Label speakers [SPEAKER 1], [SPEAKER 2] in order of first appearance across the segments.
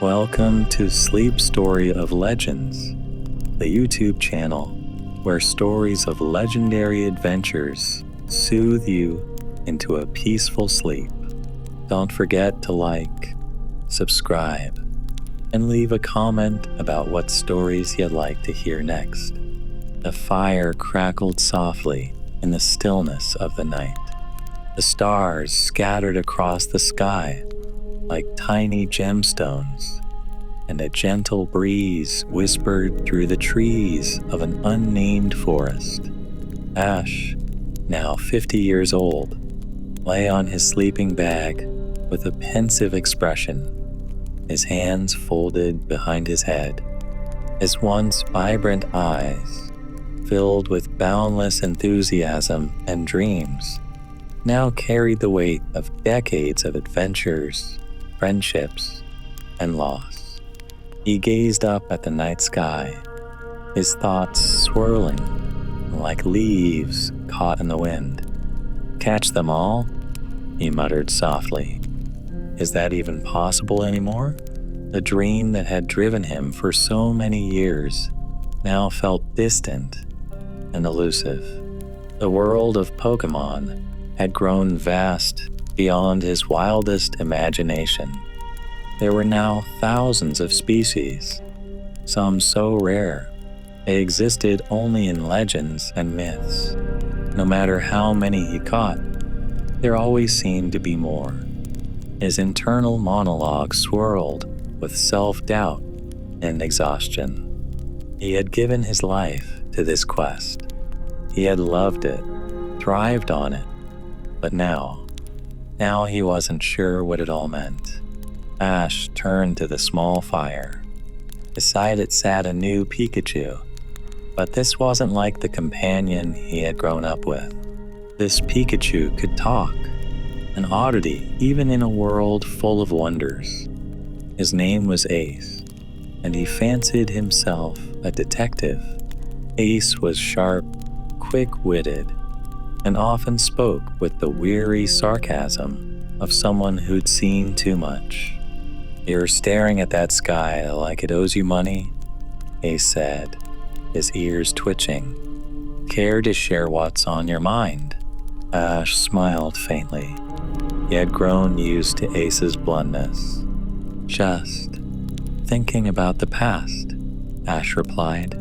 [SPEAKER 1] Welcome to Sleep Story of Legends, the YouTube channel where stories of legendary adventures soothe you into a peaceful sleep. Don't forget to like, subscribe, and leave a comment about what stories you'd like to hear next. The fire crackled softly in the stillness of the night. The stars scattered across the sky like tiny gemstones, and a gentle breeze whispered through the trees of an unnamed forest. Ash, now 50 years old, lay on his sleeping bag with a pensive expression, his hands folded behind his head. His once vibrant eyes, filled with boundless enthusiasm and dreams, now carried the weight of decades of adventures, friendships, and loss. He gazed up at the night sky, his thoughts swirling like leaves caught in the wind. "Catch them all?" he muttered softly. Is that even possible anymore? The dream that had driven him for so many years now felt distant and elusive. The world of Pokémon had grown vast beyond his wildest imagination. There were now thousands of species, some so rare they existed only in legends and myths. No matter how many he caught, there always seemed to be more. His internal monologue swirled with self-doubt and exhaustion. He had given his life to this quest. He had loved it, thrived on it, but now he wasn't sure what it all meant. Ash turned to the small fire. Beside it sat a new Pikachu, but this wasn't like the companion he had grown up with. This Pikachu could talk, an oddity even in a world full of wonders. His name was Ace, and he fancied himself a detective. Ace was sharp, quick-witted, and often spoke with the weary sarcasm of someone who'd seen too much. "You're staring at that sky like it owes you money," Ace said, his ears twitching. "Care to share what's on your mind?" Ash smiled faintly. He had grown used to Ace's bluntness. "Just thinking about the past," Ash replied.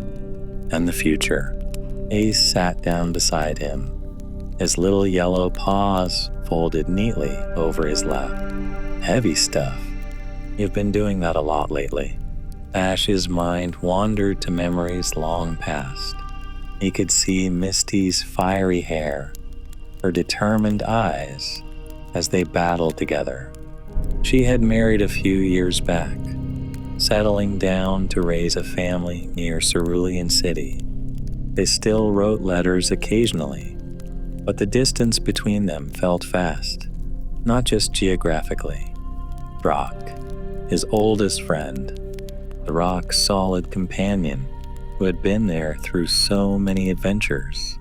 [SPEAKER 1] "And the future." Ace sat down beside him, his little yellow paws folded neatly over his lap. "Heavy stuff. You've been doing that a lot lately." Ash's mind wandered to memories long past. He could see Misty's fiery hair, her determined eyes, as they battled together. She had married a few years back, settling down to raise a family near Cerulean City. They still wrote letters occasionally, but the distance between them felt vast, not just geographically. Brock, his oldest friend, the rock-solid companion who had been there through so many adventures.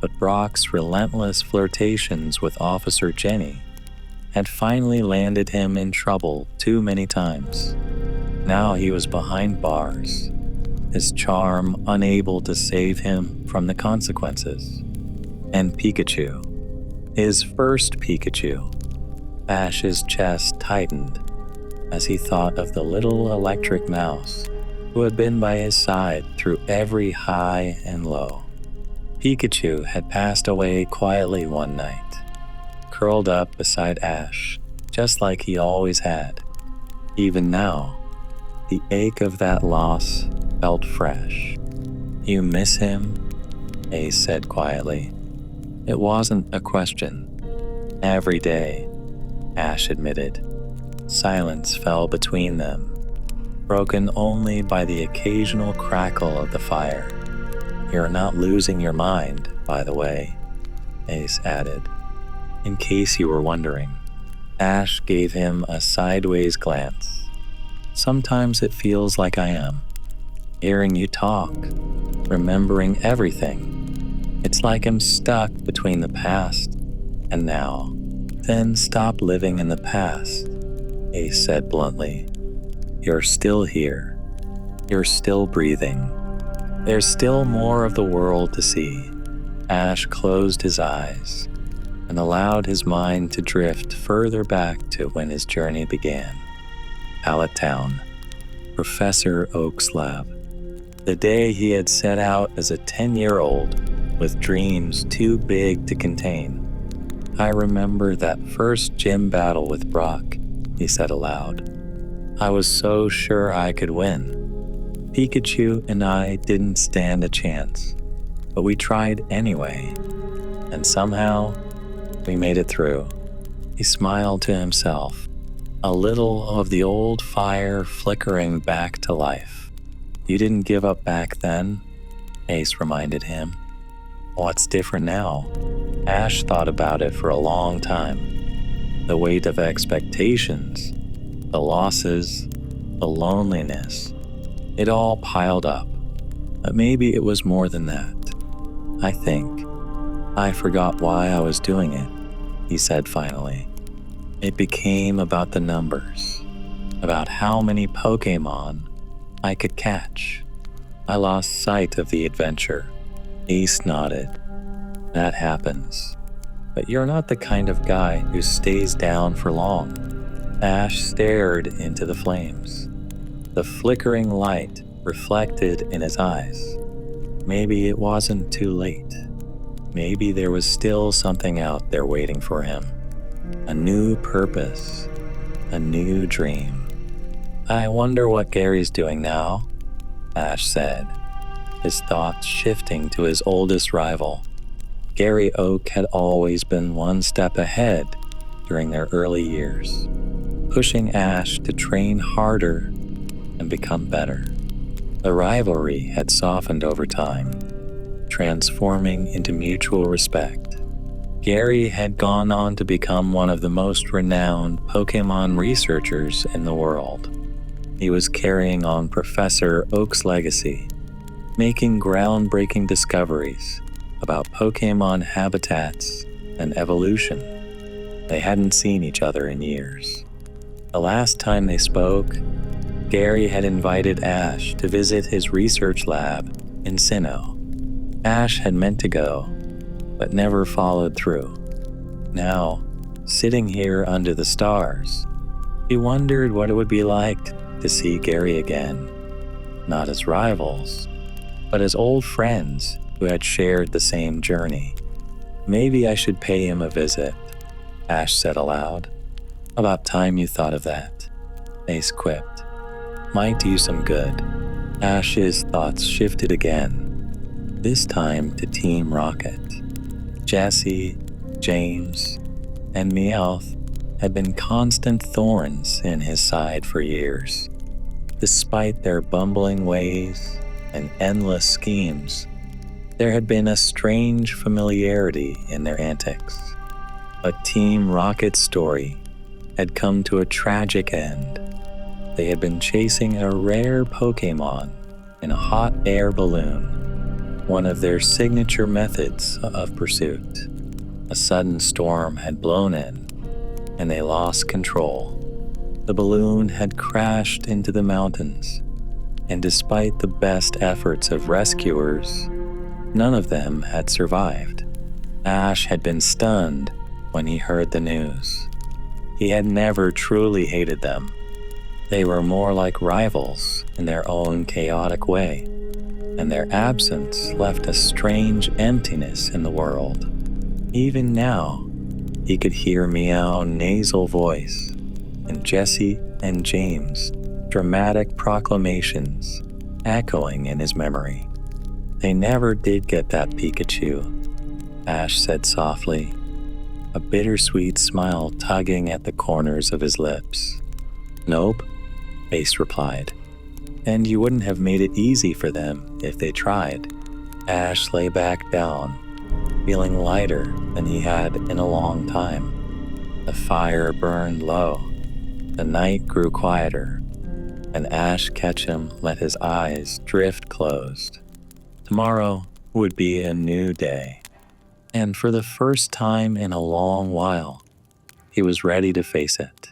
[SPEAKER 1] But Brock's relentless flirtations with Officer Jenny had finally landed him in trouble too many times. Now he was behind bars, his charm unable to save him from the consequences. And Pikachu, his first Pikachu. Ash's chest tightened as he thought of the little electric mouse who had been by his side through every high and low. Pikachu had passed away quietly one night, curled up beside Ash, just like he always had. Even now, the ache of that loss felt fresh. "You miss him?" Ace said quietly. It wasn't a question. "Every day," Ash admitted. Silence fell between them, broken only by the occasional crackle of the fire. "You're not losing your mind, by the way," Ace added, in case you were wondering. Ash gave him a sideways glance. "Sometimes it feels like I am. Hearing you talk, remembering everything. It's like I'm stuck between the past and now." "Then stop living in the past," Ace said bluntly. You're still here. You're still breathing. There's still more of the world to see. Ash closed his eyes and allowed his mind to drift further back to when his journey began. Pallet Town, Professor Oak's lab. The day he had set out as a 10-year-old with dreams too big to contain. I remember that first gym battle with Brock, he said aloud. I was so sure I could win. Pikachu and I didn't stand a chance, but we tried anyway, and somehow we made it through. He smiled to himself, a little of the old fire flickering back to life. You didn't give up back then, Ace reminded him. What's different now? Ash thought about it for a long time. The weight of expectations, the losses, the loneliness, it all piled up. But maybe it was more than that. I think I forgot why I was doing it, he said finally. It became about the numbers, about how many Pokémon I could catch. I lost sight of the adventure. Ace nodded. That happens. But you're not the kind of guy who stays down for long. Ash stared into the flames. The flickering light reflected in his eyes. Maybe it wasn't too late. Maybe there was still something out there waiting for him. A new purpose, a new dream. I wonder what Gary's doing now, Ash said, his thoughts shifting to his oldest rival. Gary Oak had always been one step ahead during their early years, pushing Ash to train harder and become better. The rivalry had softened over time, transforming into mutual respect. Gary had gone on to become one of the most renowned Pokémon researchers in the world. He was carrying on Professor Oak's legacy, making groundbreaking discoveries about Pokémon habitats and evolution. They hadn't seen each other in years. The last time they spoke, Gary had invited Ash to visit his research lab in Sinnoh. Ash had meant to go, but never followed through. Now, sitting here under the stars, he wondered what it would be like to see Gary again, not as rivals, but as old friends who had shared the same journey. Maybe I should pay him a visit, Ash said aloud. About time you thought of that, Ace quipped. Might do you some good. Ash's thoughts shifted again, this time to Team Rocket. Jesse, James, and Meowth had been constant thorns in his side for years. Despite their bumbling ways and endless schemes, there had been a strange familiarity in their antics. But Team Rocket's story had come to a tragic end. They had been chasing a rare Pokémon in a hot air balloon, one of their signature methods of pursuit. A sudden storm had blown in, and they lost control. The balloon had crashed into the mountains, and despite the best efforts of rescuers, none of them had survived. Ash had been stunned when he heard the news. He had never truly hated them. They were more like rivals in their own chaotic way, and their absence left a strange emptiness in the world. Even now, he could hear Meow's nasal voice and Jesse and James' dramatic proclamations echoing in his memory. They never did get that Pikachu, Ash said softly, a bittersweet smile tugging at the corners of his lips. Nope, Ace replied. And you wouldn't have made it easy for them if they tried. Ash lay back down, feeling lighter than he had in a long time. The fire burned low. The night grew quieter, and Ash Ketchum let his eyes drift closed. Tomorrow would be a new day, and for the first time in a long while, he was ready to face it.